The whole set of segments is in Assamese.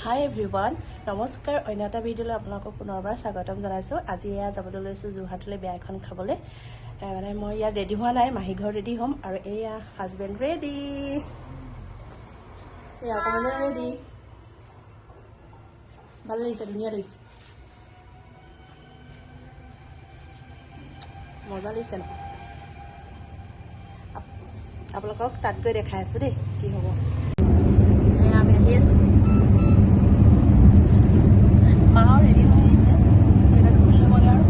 হাই এভৰিৱান নমস্কাৰ অন্য এটা ভিডিঅ'লৈ আপোনালোকক পুনৰবাৰ স্বাগতম জনাইছোঁ আজি এয়া যাবলৈ লৈছোঁ যোৰহাটলৈ বিয়া এখন খাবলৈ মানে মই ইয়াত ৰেডি হোৱা নাই মাহী ঘৰ ৰেডি হ'ম আৰু এয়া হাজবেণ্ড ৰেডি এয়া অকণমান ৰেডি ভাল লাগিছে ধুনীয়া লাগিছে মজা লাগিছে ন আপোনালোকক তাত গৈ দেখাই আছোঁ দেই কি হ'ব আমি আহি আছোঁ মাও ৰেডি হৈ আহিছে চুৱেটাৰটো খুলি ল'বগৈ আৰু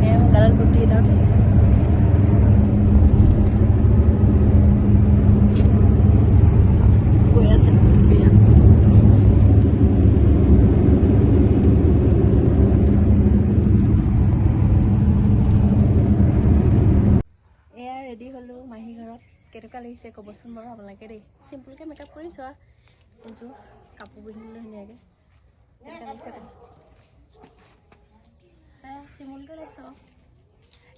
এওঁ গালত কুৰ্তি এটা উঠিছে গৈ আছে বিয়া এয়া ৰেডি হ'লোঁ মাহী ঘৰত কেনেকুৱা লাগিছে ক'বচোন বাৰু আপোনালোকে দেই চিম্পুলকৈ মেকআপ কৰিছোঁ আৰু কিন্তু কাপোৰ পিন্ধিলোঁ ধুনীয়াকৈ কেনেকুৱা লাগিছে ক'বচোন চিম্পুলকৈ লৈছোঁ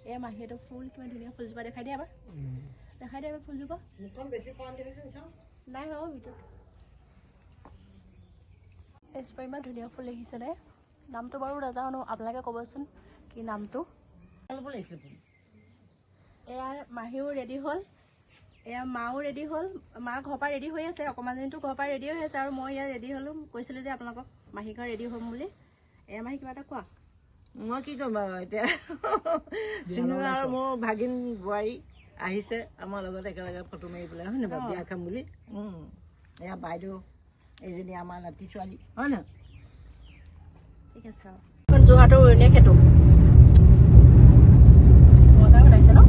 এয়া মাহীহঁতৰ ফুল কিমান ধুনীয়া ফুলজোপা দেখাই দিয়া এবাৰ ফুলজোপা নাই বাৰু ভিতৰত এজোপা ইমান ধুনীয়া ফুল দেখিছে নে নামটো বাৰু নাজানো আপোনালোকে ক'বচোন কি নামটো এয়া মাহীও ৰেডি হ'ল এয়া মাও ৰেডি হ'ল মা ঘৰৰ পৰা ৰেডি হৈ আছে অকণমানজনীটো ঘৰৰ পৰা ৰেডি হৈ আছে আৰু মই ইয়াত ৰেডি হ'লোঁ কৈছিলোঁ যে আপোনালোকক মাহী ঘৰ ৰেডি হ'ম বুলি এয়া মাহী কিবা এটা কোৱা মই কি ক'ম বাৰু এতিয়া চিনু আৰু মোৰ ভাগিন বোৱাৰী আহিছে আমাৰ লগত একেলগে ফটো মাৰি পেলাই হয় নহয় বিয়া খাম বুলি এয়া বাইদেউ এইজনী আমাৰ নাতি ছোৱালী হয় নহয় ঠিক আছে আৰু যোৰহাটৰ উৰণীয়া খেতো মজা ওলাইছে ন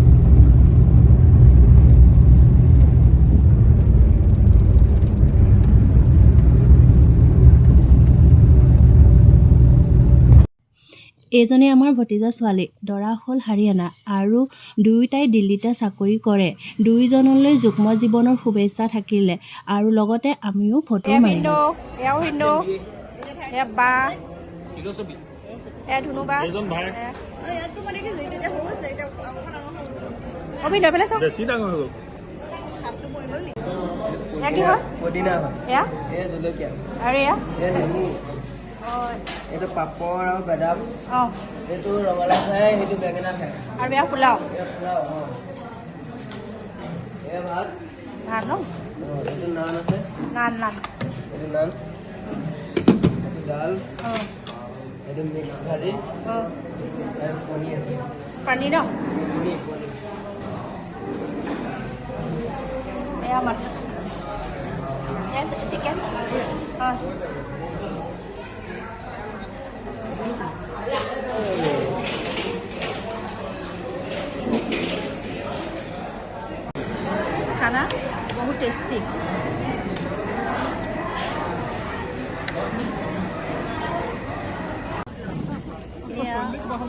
এইজনী আমাৰ ভতিজা ছোৱালী দৰা হ'ল হাৰিয়ানা আৰু দুয়োটাই দিল্লীতে চাকৰি কৰে দুয়োজনলৈ যুগ্ম জীৱনৰ শুভেচ্ছা থাকিলে আৰু লগতে আমিও ফটো মাৰিলোঁ এইটো পাপৰ আৰু বাদাম এইটো ৰঙালাও খায় সেইটো বেঙেনা খায় আৰু এয়া পোলাও ভাত ভাত ন এইটো নান আছে নান এইটো নান এইটো দাল এইটো মিক্স ভাজি আৰু কণী আছে পানী ন কণী এয়া মাটন এয়া চিকেন খানা বহুত টেষ্টি এয়া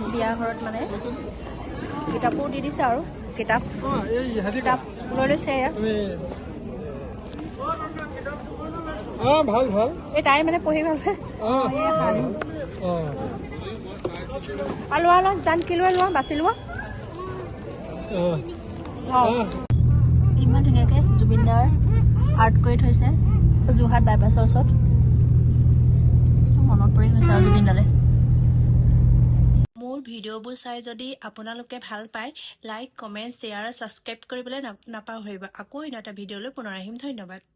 বিয়া ঘৰত মানে কিতাপো দি দিছে আৰু কিতাপ লৈ লৈছে এয়া ভাল ভাল এই তাই মানে পঢ়ি ভাল পায় আৰু লোৱা জান কি লোৱা বাছি লোৱা ইমান ধুনীয়াকৈ জুবিনদাৰ আৰ্ট কৰি থৈছে যোৰহাট বাইপাছৰ ওচৰত মনত পৰি গৈছে আৰু জুবিনদালৈ মোৰ ভিডিঅ'বোৰ চাই যদি আপোনালোকে ভাল পায় লাইক কমেণ্ট শ্বেয়াৰ ছাবস্ক্ৰাইব কৰিবলৈ নাপাহৰিব আকৌ অন্য এটা ভিডিঅ'লৈ পুনৰ আহিম ধন্যবাদ